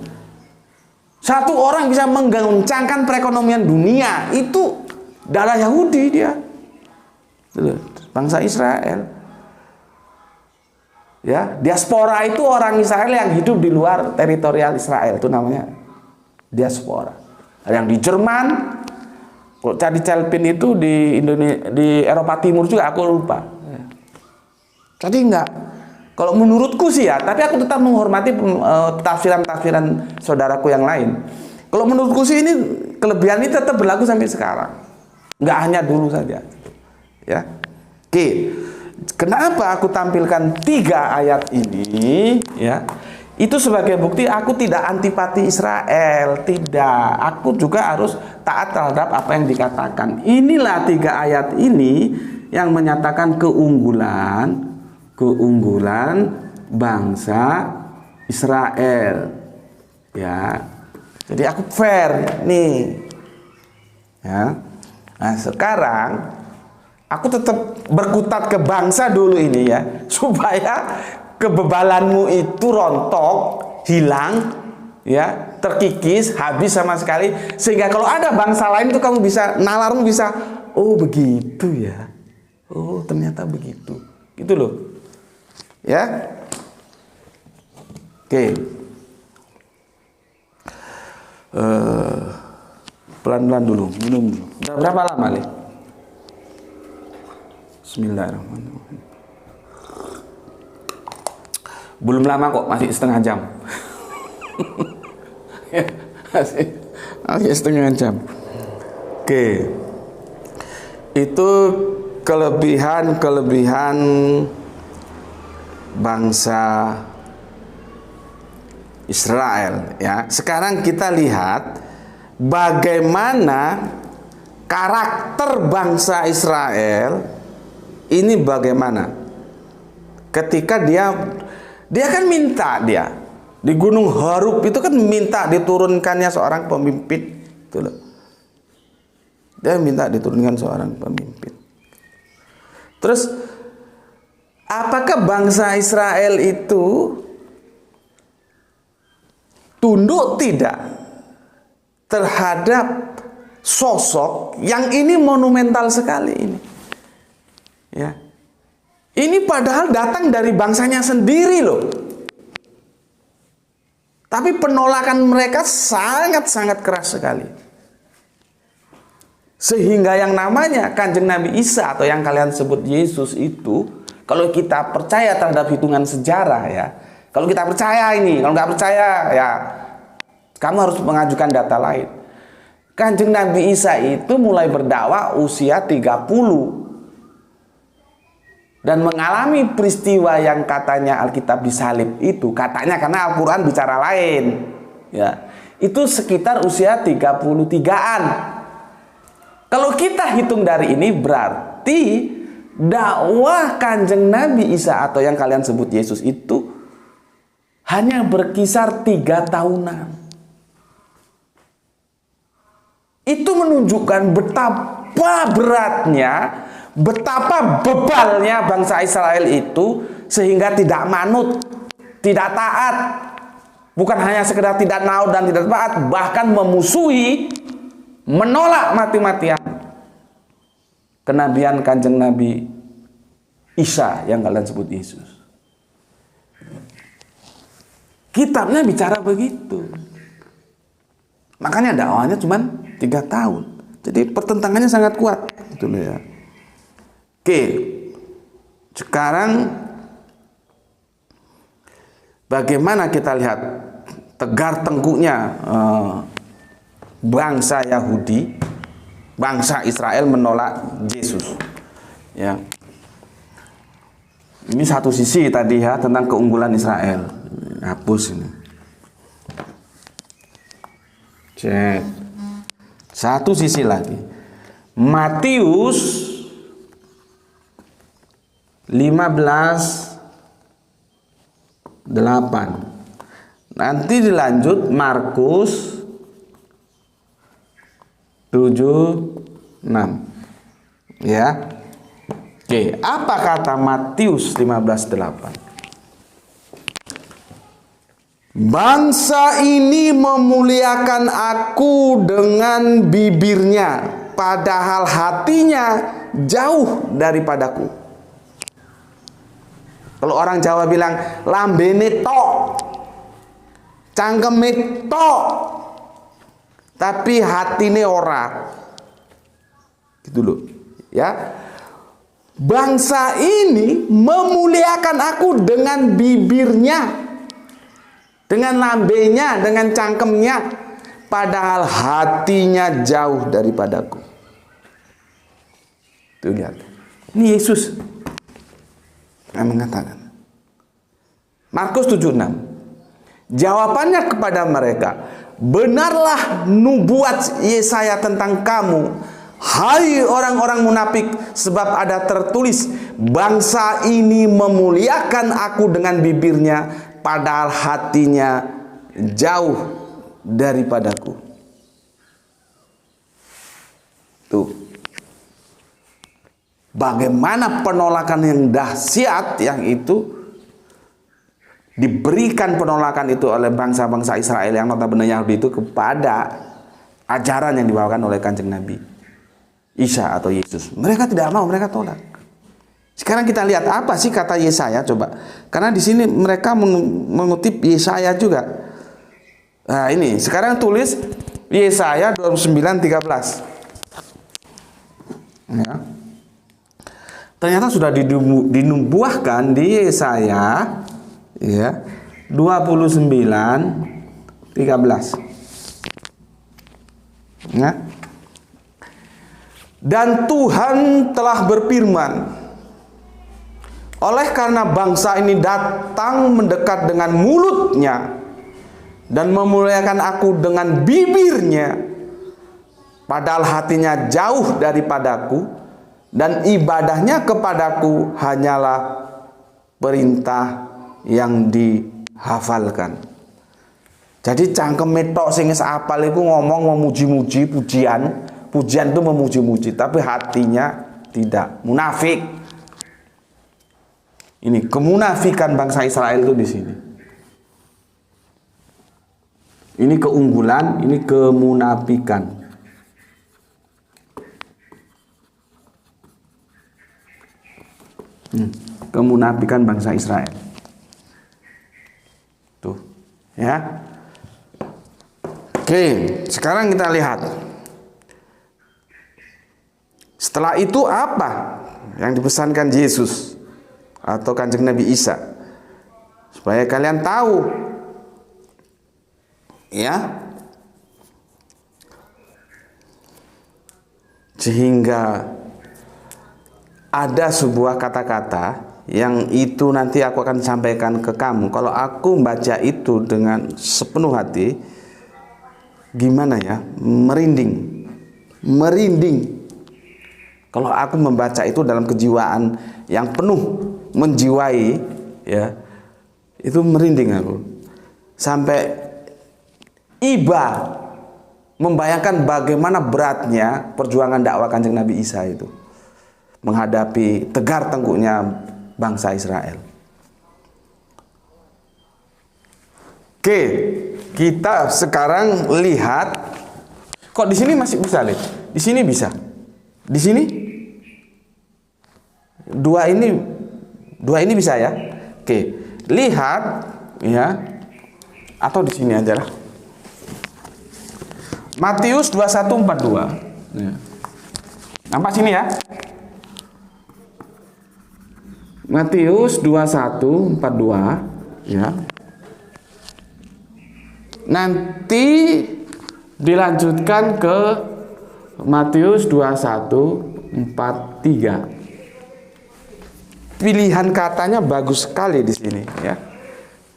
S1: Satu orang bisa menggoncangkan perekonomian dunia itu darah Yahudi dia. Bangsa Israel. Ya, diaspora itu orang Israel yang hidup di luar teritorial Israel, itu namanya diaspora. Ada yang di Jerman, kalau cari Celpin itu di Indonesia, di Eropa Timur juga aku lupa. Jadi enggak. Kalau menurutku sih ya, tapi aku tetap menghormati tafsiran-tafsiran saudaraku yang lain. Kalau menurutku sih ini kelebihan ini tetap berlaku sampai sekarang. Enggak hanya dulu saja. Ya. Oke. Kenapa aku tampilkan 3 ayat ini? Ya, itu sebagai bukti aku tidak antipati Israel, tidak. Aku juga harus taat terhadap apa yang dikatakan. Inilah 3 ayat ini yang menyatakan keunggulan bangsa Israel. Ya, jadi aku fair nih. Ya, nah sekarang aku tetap berkutat ke bangsa dulu ini ya, supaya kebebalanmu itu rontok, hilang, ya, terkikis, habis sama sekali. Sehingga kalau ada bangsa lain itu kamu bisa, nalarmu bisa, oh begitu ya, oh ternyata begitu, gitu loh, ya. Oke, pelan-pelan dulu, minum dulu. Udah berapa lama nih? Bismillahirrahmanirrahim. Belum lama kok, masih setengah jam. masih setengah jam. Oke. Itu kelebihan bangsa Israel ya. Sekarang kita lihat bagaimana karakter bangsa Israel ini, bagaimana ketika dia kan minta, dia di Gunung Horeb itu kan minta diturunkannya seorang pemimpin, itu loh. Dia minta diturunkan seorang pemimpin. Terus apakah bangsa Israel itu tunduk tidak terhadap sosok yang ini monumental sekali ini? Ya. Ini padahal datang dari bangsanya sendiri loh. Tapi penolakan mereka sangat-sangat keras sekali. Sehingga yang namanya Kanjeng Nabi Isa atau yang kalian sebut Yesus itu, kalau kita percaya terhadap hitungan sejarah ya, kalau kita percaya ini, kalau nggak percaya ya kamu harus mengajukan data lain. Kanjeng Nabi Isa itu mulai berdakwah usia 30 dan mengalami peristiwa yang katanya Alkitab disalib itu, katanya karena Al-Quran bicara lain ya, itu sekitar usia 33-an. Kalau kita hitung dari ini berarti dakwah Kanjeng Nabi Isa atau yang kalian sebut Yesus itu hanya berkisar 3 tahunan. Itu menunjukkan betapa beratnya, betapa bebalnya bangsa Israel itu, sehingga tidak manut, tidak taat, bukan hanya sekedar tidak naud dan tidak taat, bahkan memusuhi, menolak mati-matian kenabian Kanjeng Nabi Isa yang kalian sebut Yesus. Kitabnya bicara begitu. Makanya dakwahnya cuma 3 tahun. Jadi pertentangannya sangat kuat, gitu loh ya. Oke, sekarang bagaimana kita lihat tegar tengkuknya bangsa Yahudi, bangsa Israel menolak Yesus. Ya, ini satu sisi tadi ya tentang keunggulan Israel. Hapus ini. Cek. Satu sisi lagi. Matius 15 Nanti dilanjut Markus 7:6. Ya. Oke, apa kata Matius 15:8? Bangsa ini memuliakan aku dengan bibirnya, padahal hatinya jauh daripadaku. Kalau orang Jawa bilang lambene tok, cangkeme tok, tapi hatine ora. Gitu loh, ya. Bangsa ini memuliakan aku dengan bibirnya, dengan lambenya, dengan cangkemnya, padahal hatinya jauh daripadaku. Tuh lihat. Ini Yesus yang mengatakan. Markus 7:6. Jawabannya kepada mereka, benarlah nubuat Yesaya tentang kamu, hai orang-orang munafik, sebab ada tertulis, bangsa ini memuliakan aku dengan bibirnya, padahal hatinya jauh daripadaku. Tuh. Bagaimana penolakan yang dahsyat yang itu diberikan penolakan itu oleh bangsa-bangsa Israel yang notabene Yahudi itu kepada ajaran yang dibawakan oleh Kanjeng Nabi Isa atau Yesus. Mereka tidak mau, mereka tolak. Sekarang kita lihat apa sih kata Yesaya, coba. Karena di sini mereka mengutip Yesaya juga. Nah, ini sekarang tulis Yesaya 29:13. Ya. Ternyata sudah dinubuahkan di Yesaya ya 29:13. Ya. Dan Tuhan telah berfirman, oleh karena bangsa ini datang mendekat dengan mulutnya dan memuliakan aku dengan bibirnya, padahal hatinya jauh daripadaku, dan ibadahnya kepadaku hanyalah perintah yang dihafalkan. Jadi cangkem tok sing wis apal iku ngomong memuji-muji, pujian itu memuji-muji, tapi hatinya tidak, munafik. Ini kemunafikan bangsa Israel itu di sini. Ini keunggulan, ini kemunafikan. Kemunafikan bangsa Israel. Tuh, ya. Oke, sekarang kita lihat. Setelah itu apa yang dipesankan Yesus atau Kanjeng Nabi Isa? Supaya kalian tahu, ya. Sehingga ada sebuah kata-kata yang itu nanti aku akan sampaikan ke kamu. Kalau aku membaca itu dengan sepenuh hati, gimana ya? Merinding. Kalau aku membaca itu dalam kejiwaan yang penuh menjiwai, ya, itu merinding aku. Sampai iba membayangkan bagaimana beratnya perjuangan dakwah Kanjeng Nabi Isa itu menghadapi tegar tengkuknya bangsa Israel. Oke, kita sekarang lihat. Kok di sini masih bisa, lihat? Di sini bisa. Di sini dua ini bisa ya. Oke, lihat ya. Atau di sini aja lah. Matius 21:42. Ya. Nampak sini ya? Matius 21:42 ya. Nanti dilanjutkan ke Matius 21:43. Pilihan katanya bagus sekali di sini ya.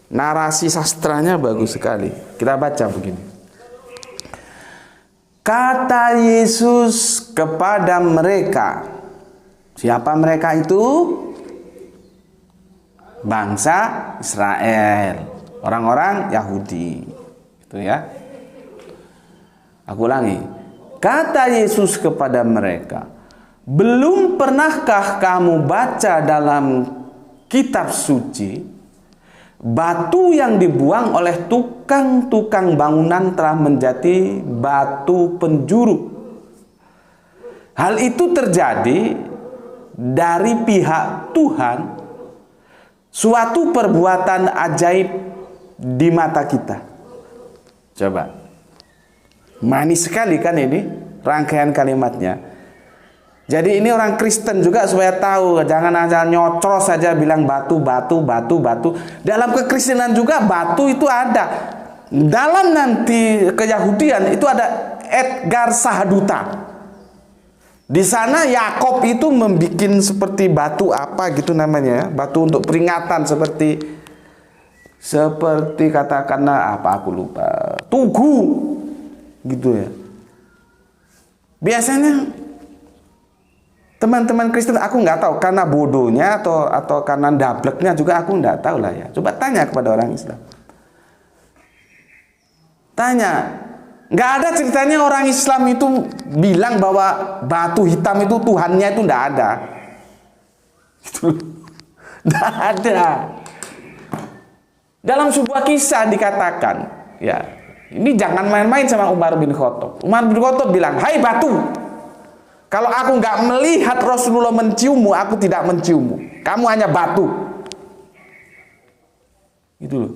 S1: Narasi sastranya bagus sekali. Kita baca begini. Kata Yesus kepada mereka. Siapa mereka itu? bangsa Israel, orang-orang Yahudi. Itu ya. Aku ulangi. Kata Yesus kepada mereka, belum pernahkah kamu baca dalam kitab suci, batu yang dibuang oleh tukang-tukang bangunan telah menjadi batu penjuru. Hal itu terjadi dari pihak Tuhan, suatu perbuatan ajaib di mata kita. Coba. Manis sekali kan ini rangkaian kalimatnya. Jadi ini orang Kristen juga supaya tahu, jangan hanya nyocros saja bilang batu. Dalam kekristenan juga batu itu ada. Dalam nanti keyahudian itu ada Edgar Sahaduta. Di sana Yakob itu membuat seperti batu apa gitu namanya, batu untuk peringatan seperti katakanlah apa aku lupa, tugu gitu ya. Biasanya teman-teman Kristen, aku nggak tahu karena bodohnya atau karena dableknya juga aku nggak tahu lah ya. Coba tanya kepada orang Islam. Tanya, nggak ada ceritanya orang Islam itu bilang bahwa batu hitam itu Tuhannya itu nggak ada. Gitu. Nggak ada. Dalam sebuah kisah dikatakan, ya, ini jangan main-main sama Umar bin Khattab. Umar bin Khattab bilang, hai batu, kalau aku nggak melihat Rasulullah menciummu, aku tidak menciummu. Kamu hanya batu. Gitu loh.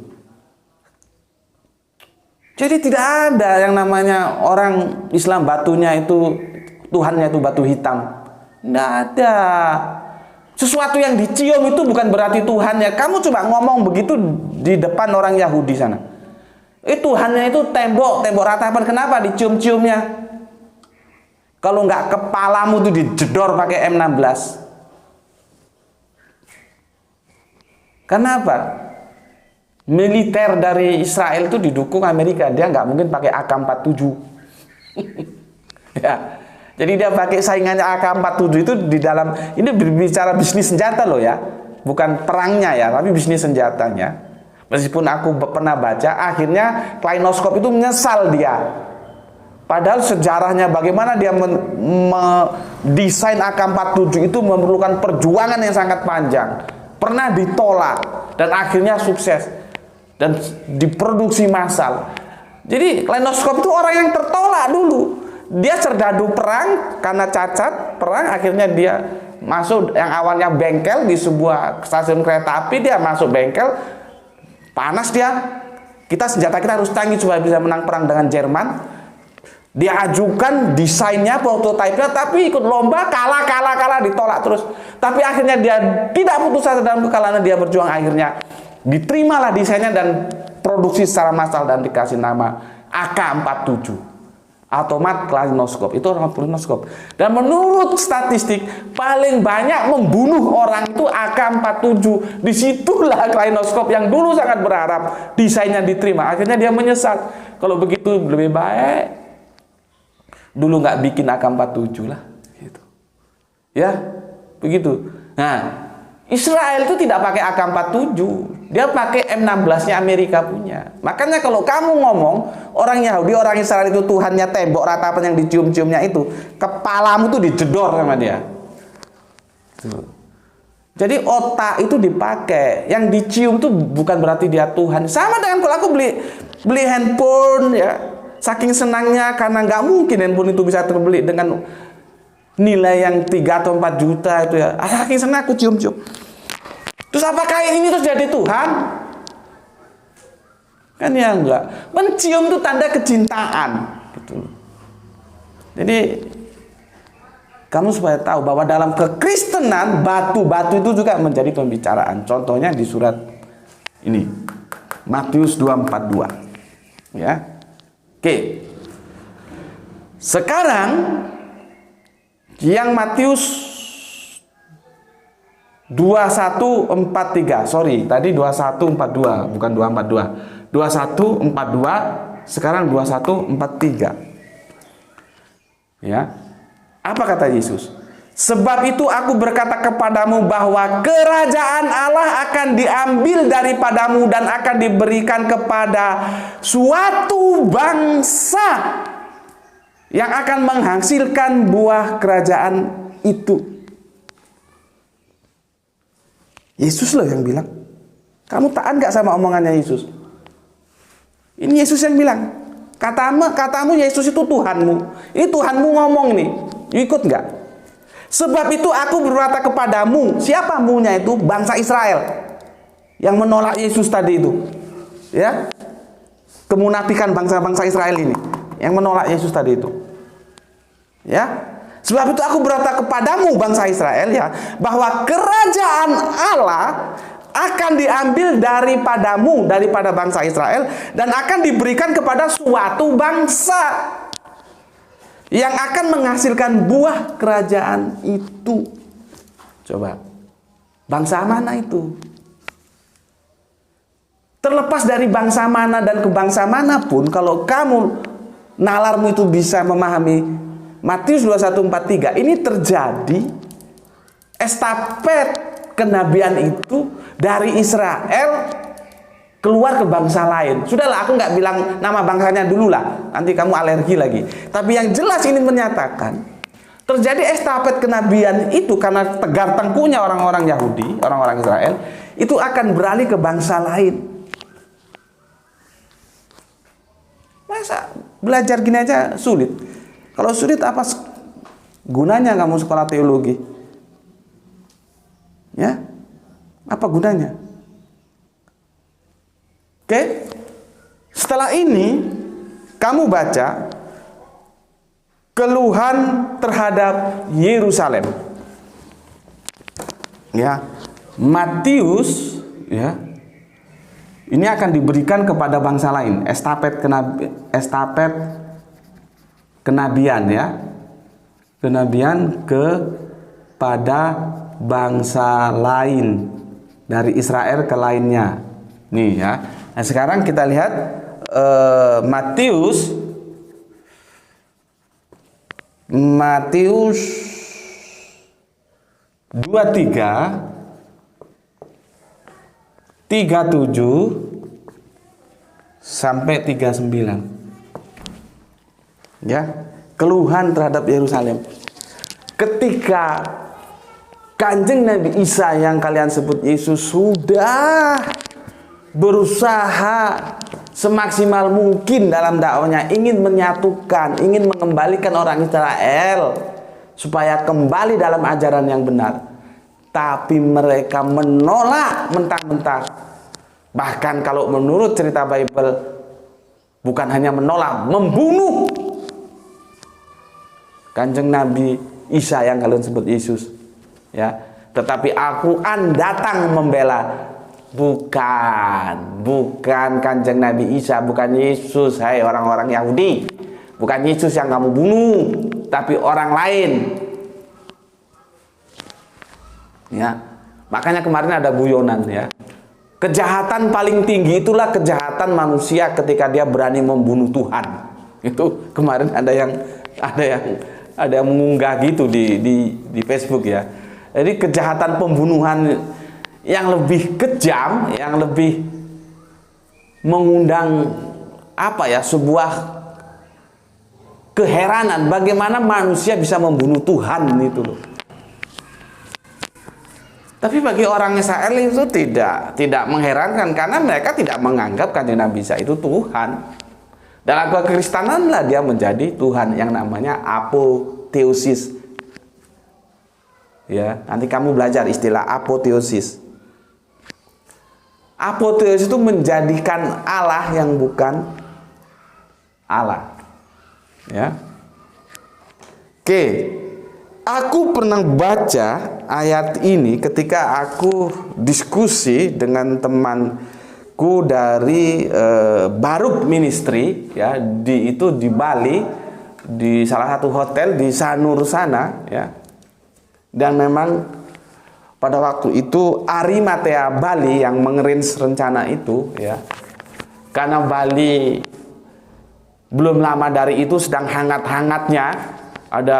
S1: Jadi tidak ada yang namanya orang Islam batunya itu, Tuhannya itu batu hitam. Tidak ada. Sesuatu yang dicium itu bukan berarti Tuhannya. Kamu coba ngomong begitu di depan orang Yahudi sana. Tuhannya itu tembok ratapan. Kenapa dicium-ciumnya? Kalau nggak kepalamu tuh dijedor pakai M16. Kenapa? Militer dari Israel itu didukung Amerika. Dia nggak mungkin pakai AK-47. Ya. Jadi dia pakai saingannya AK-47 itu di dalam, ini berbicara bisnis senjata loh ya. Bukan perangnya ya, tapi bisnis senjatanya. Meskipun aku pernah baca, akhirnya Kleinoscope itu menyesal dia. Padahal sejarahnya bagaimana dia mendesain AK-47 itu memerlukan perjuangan yang sangat panjang. Pernah ditolak dan akhirnya sukses. Dan diproduksi massal. Jadi Kleinoscope itu orang yang tertolak dulu. Dia serdadu perang karena cacat perang, akhirnya dia masuk yang awalnya bengkel di sebuah stasiun kereta api, dia masuk bengkel, panas dia, senjata kita harus canggih supaya bisa menang perang dengan Jerman. Dia ajukan desainnya, prototipe-nya, tapi ikut lomba, kalah, ditolak terus. Tapi akhirnya dia tidak putus asa dalam kekalahan, dia berjuang, akhirnya diterimalah desainnya dan produksi secara massal dan dikasih nama AK-47. Automat Kleinoscope, itu orang Kleinoscope. Dan menurut statistik paling banyak membunuh orang itu AK-47. Disitulah Kleinoscope yang dulu sangat berharap desainnya diterima, akhirnya dia menyesal. Kalau begitu lebih baik dulu nggak bikin AK-47 lah, gitu. Ya, begitu. Nah, Israel itu tidak pakai AK-47, dia pakai M16-nya Amerika punya. Makanya kalau kamu ngomong orang Yahudi, orang Israel itu Tuhannya tembok ratapan yang dicium-ciumnya itu, kepalamu tuh dijedor sama dia. Jadi otak itu dipakai, yang dicium tuh bukan berarti dia Tuhan. Sama dengan kalau aku beli handphone ya, saking senangnya karena nggak mungkin handphone itu bisa terbeli dengan nilai yang 3 atau 4 juta itu ya. Saking senang aku cium-cium. Terus apakah ini terus jadi Tuhan? Kan ya enggak. Mencium itu tanda kecintaan gitu. Jadi kamu supaya tahu bahwa dalam kekristenan batu-batu itu juga menjadi pembicaraan. Contohnya di surat ini. Matius 2:42. Ya. Oke. Sekarang yang Matius 21:43. Sorry, tadi 21:42, bukan 2:42. 21:42, sekarang 21:43. Ya. Apa kata Yesus? Sebab itu aku berkata kepadamu bahwa kerajaan Allah akan diambil daripadamu dan akan diberikan kepada suatu bangsa yang akan menghasilkan buah kerajaan itu. Yesus loh yang bilang. Kamu taat gak sama omongannya Yesus? Ini Yesus yang bilang. Katamu Yesus itu Tuhanmu. Ini Tuhanmu ngomong nih. Ikut gak? Sebab itu aku berkata kepadamu. Siapa munya itu? Bangsa Israel yang menolak Yesus tadi itu, ya, kemunafikan bangsa-bangsa Israel ini yang menolak Yesus tadi itu, ya. Sebab itu aku berkata kepadamu bangsa Israel, ya, bahwa kerajaan Allah akan diambil daripadamu, daripada bangsa Israel, dan akan diberikan kepada suatu bangsa yang akan menghasilkan buah kerajaan itu. Coba, bangsa mana itu? Terlepas dari bangsa mana dan ke bangsa manapun, kalau kamu nalarmu itu bisa memahami Matius 21:43, ini terjadi estafet kenabian itu dari Israel keluar ke bangsa lain. Sudahlah, aku nggak bilang nama bangsanya dulu lah, nanti kamu alergi lagi. Tapi yang jelas ini menyatakan terjadi estafet kenabian itu karena tegar tengkunya orang-orang Yahudi, orang-orang Israel, itu akan beralih ke bangsa lain. Masa belajar gini aja sulit? Kalau sulit, apa gunanya kamu sekolah teologi? Ya, apa gunanya? Oke, setelah ini kamu baca keluhan terhadap Yerusalem. Ya, Matius, ya, ini akan diberikan kepada bangsa lain, estafet kenabian, ya, kenabian kepada bangsa lain, dari Israel ke lainnya. Nih, ya. Nah, sekarang kita lihat Matius 23 37 sampai 39. Ya, keluhan terhadap Yerusalem. Ketika Kanjeng Nabi Isa yang kalian sebut Yesus sudah berusaha semaksimal mungkin dalam dakwahnya, ingin menyatukan, ingin mengembalikan orang Israel supaya kembali dalam ajaran yang benar, tapi mereka menolak mentah-mentah. Bahkan kalau menurut cerita Bible, bukan hanya menolak, membunuh Kanjeng Nabi Isa yang kalian sebut Yesus, ya. Tetapi Al-Quran datang membela. Bukan Kanjeng Nabi Isa, bukan Yesus, hai orang-orang Yahudi. Bukan Yesus yang kamu bunuh, tapi orang lain. Ya, makanya kemarin ada guyonan, ya. Kejahatan paling tinggi itulah kejahatan manusia ketika dia berani membunuh Tuhan. Itu kemarin ada yang mengunggah gitu di Facebook, ya. Jadi kejahatan pembunuhan yang lebih kejam, yang lebih mengundang sebuah keheranan bagaimana manusia bisa membunuh Tuhan itu loh. Tapi bagi orang Israel itu tidak mengherankan, karena mereka tidak menganggap Kanjeng Nabi Isa itu Tuhan. Dalam kekristenan lah dia menjadi Tuhan, yang namanya apoteosis. Ya, nanti kamu belajar istilah apoteosis. Apoteosis itu menjadikan Allah yang bukan Allah. Ya. Oke. Aku pernah baca ayat ini ketika aku diskusi dengan temanku dari Baruk Ministry, ya, di Bali, di salah satu hotel di Sanur sana, ya. Dan memang pada waktu itu Arimatea Bali yang mengerins rencana itu, ya. Karena Bali belum lama dari itu sedang hangat-hangatnya, ada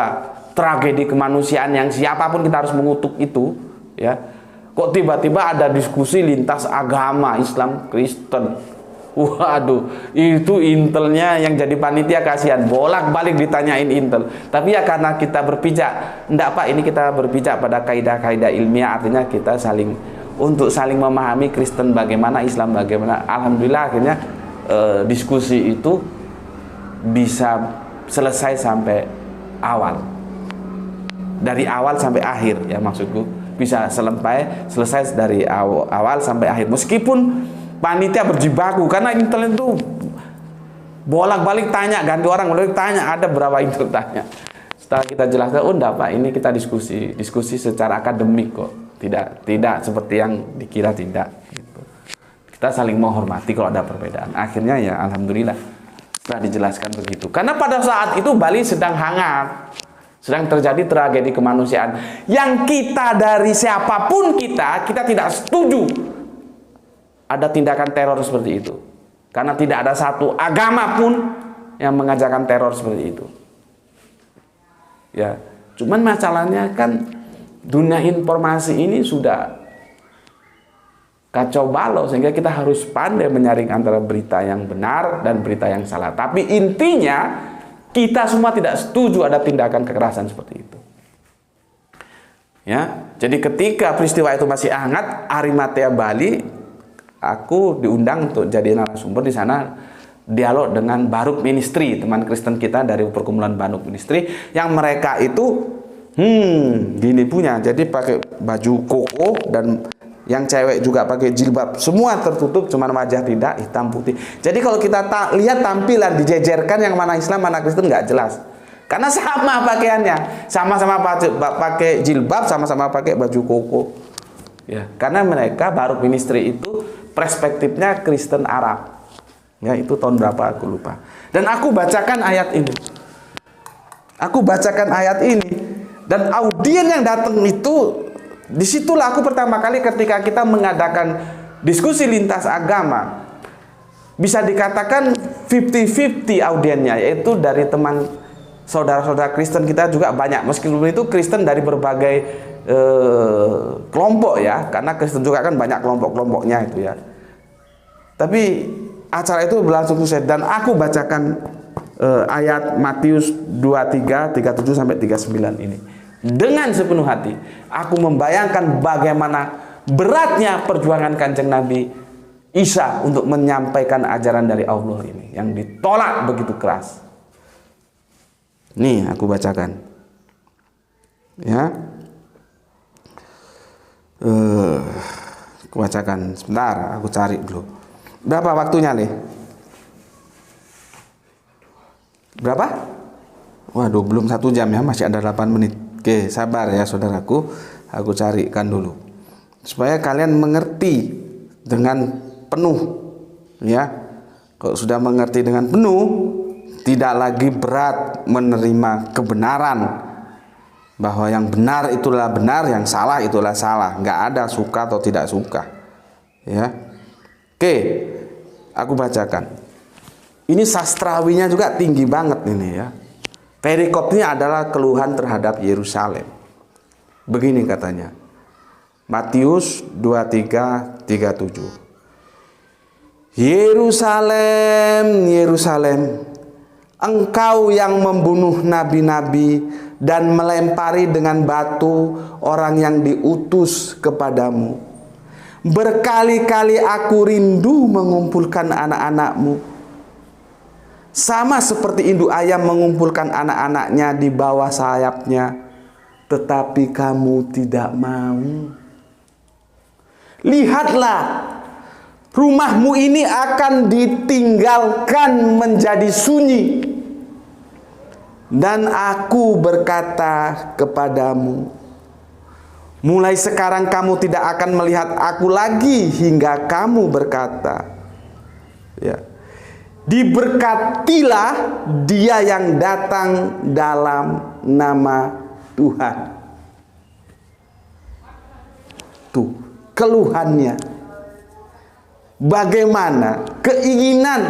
S1: tragedi kemanusiaan yang siapapun kita harus mengutuk itu, ya. Kok tiba-tiba ada diskusi lintas agama, Islam, Kristen. Waduh, itu intelnya yang jadi panitia kasihan, bolak-balik ditanyain intel. Tapi ya karena kita berpijak, enggak Pak, ini kita berpijak pada kaidah-kaidah ilmiah, artinya kita saling memahami Kristen bagaimana, Islam bagaimana. Alhamdulillah akhirnya diskusi itu bisa selesai sampai awal, dari awal sampai akhir ya, maksudku bisa selesai dari awal sampai akhir, meskipun panitia berjibaku karena intel itu bolak-balik tanya, ganti orang bolak tanya, ada berapa intel tanya. Setelah kita jelaskan, oh enggak Pak, ini kita diskusi secara akademik kok, tidak seperti yang dikira, tidak gitu. Kita saling menghormati kalau ada perbedaan. Akhirnya ya alhamdulillah setelah dijelaskan begitu, karena pada saat itu Bali sedang hangat, sedang terjadi tragedi kemanusiaan yang kita dari siapapun kita tidak setuju ada tindakan teror seperti itu, karena tidak ada satu agama pun yang mengajarkan teror seperti itu. Ya, cuman masalahnya kan dunia informasi ini sudah kacau balau, sehingga kita harus pandai menyaring antara berita yang benar dan berita yang salah. Tapi intinya kita semua tidak setuju ada tindakan kekerasan seperti itu. Ya, jadi ketika peristiwa itu masih hangat, Arimatea Bali, aku diundang untuk jadi narasumber di sana, dialog dengan Baruk Ministry, teman Kristen kita dari perkumpulan Baruk Ministry, yang mereka itu gini punya, jadi pakai baju koko dan yang cewek juga pakai jilbab, semua tertutup, cuman wajah tidak, hitam putih. Jadi kalau kita lihat tampilan dijejerkan, yang mana Islam mana Kristen nggak jelas, karena sama pakaiannya, sama-sama pakai jilbab, sama-sama pakai baju koko. Ya, karena mereka Baruk Ministry itu perspektifnya Kristen Arab. Ya, itu tahun berapa aku lupa. Dan aku bacakan ayat ini. Dan audien yang datang itu, disitulah aku pertama kali ketika kita mengadakan diskusi lintas agama, bisa dikatakan 50-50 audiennya, yaitu dari teman saudara-saudara Kristen kita juga banyak. Meskipun itu Kristen dari berbagai kelompok ya, karena Kristen juga kan banyak kelompok-kelompoknya itu ya. Tapi acara itu berlangsung sukses, dan aku bacakan ayat Matius 23, 37 sampai 39 ini. Dengan sepenuh hati aku membayangkan bagaimana beratnya perjuangan Kanjeng Nabi Isa untuk menyampaikan ajaran dari Allah ini yang ditolak begitu keras. Nih aku bacakan. Ya. Aku bacakan sebentar, aku cari dulu. Berapa waktunya nih? Berapa? Waduh, belum 1 jam ya, masih ada 8 menit. Oke, sabar ya saudaraku, aku carikan dulu supaya kalian mengerti dengan penuh ya. Kalau sudah mengerti dengan penuh, tidak lagi berat menerima kebenaran, bahwa yang benar itulah benar, yang salah itulah salah, nggak ada suka atau tidak suka ya. Oke, aku bacakan. Ini sastrawinya juga tinggi banget ini ya. Perikopnya adalah keluhan terhadap Yerusalem. Begini katanya, Matius 23, 37. Yerusalem, Yerusalem, engkau yang membunuh nabi-nabi dan melempari dengan batu orang yang diutus kepadamu. Berkali-kali aku rindu mengumpulkan anak-anakmu, sama seperti induk ayam mengumpulkan anak-anaknya di bawah sayapnya, tetapi kamu tidak mau. Lihatlah, rumahmu ini akan ditinggalkan menjadi sunyi. Dan aku berkata kepadamu, mulai sekarang kamu tidak akan melihat aku lagi hingga kamu berkata, ya, diberkatilah dia yang datang dalam nama Tuhan. Tuh, keluhannya. Bagaimana keinginan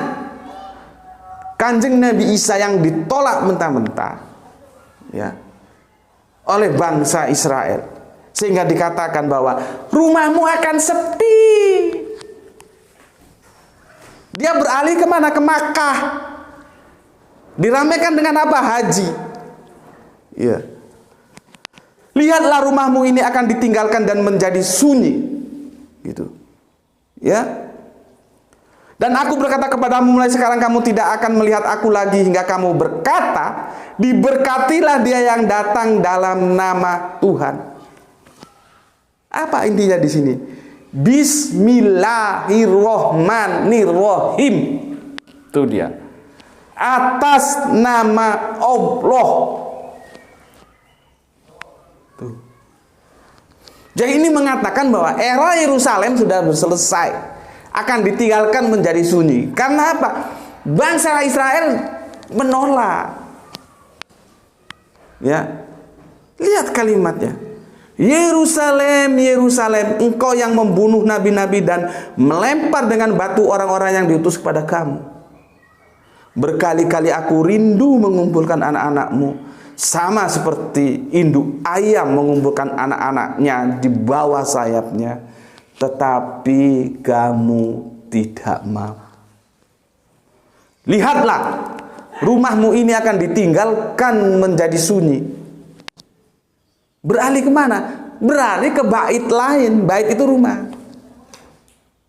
S1: Kanjeng Nabi Isa yang ditolak mentah-mentah. Ya. oleh bangsa Israel. Sehingga dikatakan bahwa rumahmu akan sepi. Dia beralih kemana? Ke Makkah. Diramaikan dengan apa? Haji. Ya. Lihatlah rumahmu ini akan ditinggalkan dan menjadi sunyi. Gitu. Ya. Dan aku berkata kepadamu, mulai sekarang kamu tidak akan melihat aku lagi hingga kamu berkata, diberkatilah dia yang datang dalam nama Tuhan. Apa intinya di sini? Bismillahirrohmanirrohim. Itu dia. Atas nama Allah. Tuh. Jadi ini mengatakan bahwa era Yerusalem sudah selesai, akan ditinggalkan menjadi sunyi. Karena apa? Bangsa Israel menolak. Ya. Lihat kalimatnya. Yerusalem, Yerusalem, engkau yang membunuh nabi-nabi dan melempar dengan batu orang-orang yang diutus kepada kamu. Berkali-kali aku rindu mengumpulkan anak-anakmu, sama seperti induk ayam mengumpulkan anak-anaknya di bawah sayapnya, tetapi kamu tidak mau. Lihatlah, rumahmu ini akan ditinggalkan menjadi sunyi. Beralih kemana? Beralih ke bait lain. Bait itu rumah.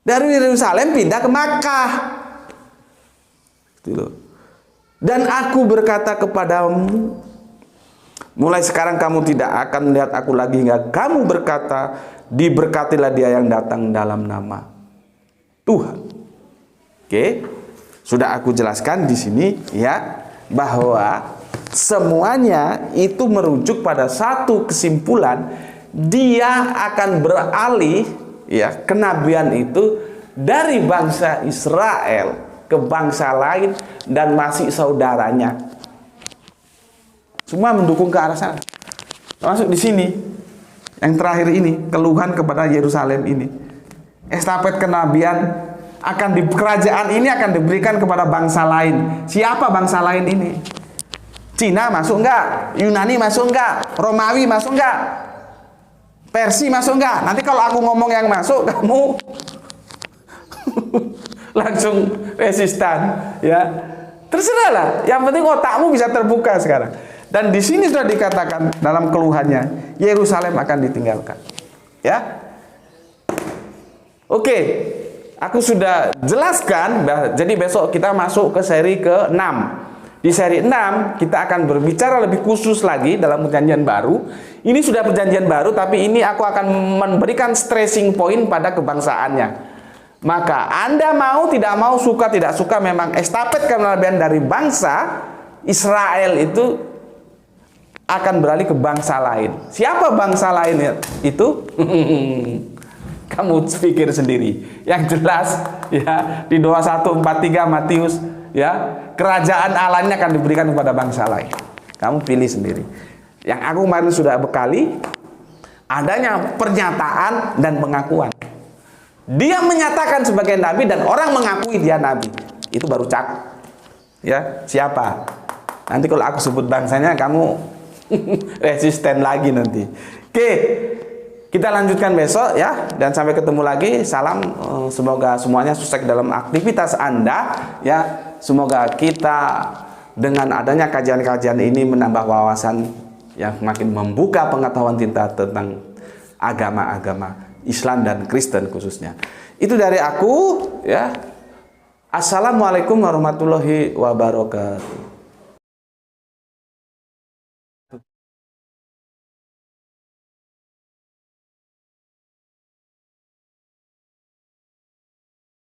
S1: Dari Yerusalem pindah ke Makkah. Dan aku berkata kepadamu, mulai sekarang kamu tidak akan melihat aku lagi hingga kamu berkata, diberkatilah dia yang datang dalam nama Tuhan. Oke, sudah aku jelaskan di sini ya, bahwa semuanya itu merujuk pada satu kesimpulan, dia akan beralih ya, kenabian itu dari bangsa Israel ke bangsa lain dan masih saudaranya. Semua mendukung ke arah sana. Termasuk di sini yang terakhir ini, keluhan kepada Yerusalem ini. Estafet kenabian akan di kerajaan ini akan diberikan kepada bangsa lain. Siapa bangsa lain ini? Cina masuk enggak? Yunani masuk enggak? Romawi masuk enggak? Persia masuk enggak? Nanti kalau aku ngomong yang masuk, kamu langsung resistan, ya. Terserahlah. Yang penting otakmu bisa terbuka sekarang. Dan di sini sudah dikatakan dalam keluhannya, Yerusalem akan ditinggalkan. Ya. Oke. Aku sudah jelaskan. Jadi besok kita masuk ke seri ke-6. Di seri 6 kita akan berbicara lebih khusus lagi dalam perjanjian baru. Ini sudah perjanjian baru, tapi ini aku akan memberikan stressing point pada kebangsaannya. Maka Anda mau tidak mau, suka tidak suka, memang estafet kenabian dari bangsa Israel itu akan beralih ke bangsa lain. Siapa bangsa lain itu? Kamu pikir sendiri. Yang jelas ya, di 21:43 Matius ya, kerajaan Allahnya akan diberikan kepada bangsa lain. Kamu pilih sendiri. Yang aku kemarin sudah bekali, adanya pernyataan dan pengakuan. Dia menyatakan sebagai nabi dan orang mengakui dia nabi. Itu baru cak. Ya, siapa? Nanti kalau aku sebut bangsanya kamu resisten lagi nanti. Oke. Kita lanjutkan besok ya, dan sampai ketemu lagi. Salam, semoga semuanya sukses dalam aktivitas Anda ya. Semoga kita dengan adanya kajian-kajian ini menambah wawasan yang makin membuka pengetahuan kita tentang agama-agama Islam dan Kristen khususnya. Itu dari aku ya. Assalamualaikum warahmatullahi wabarakatuh.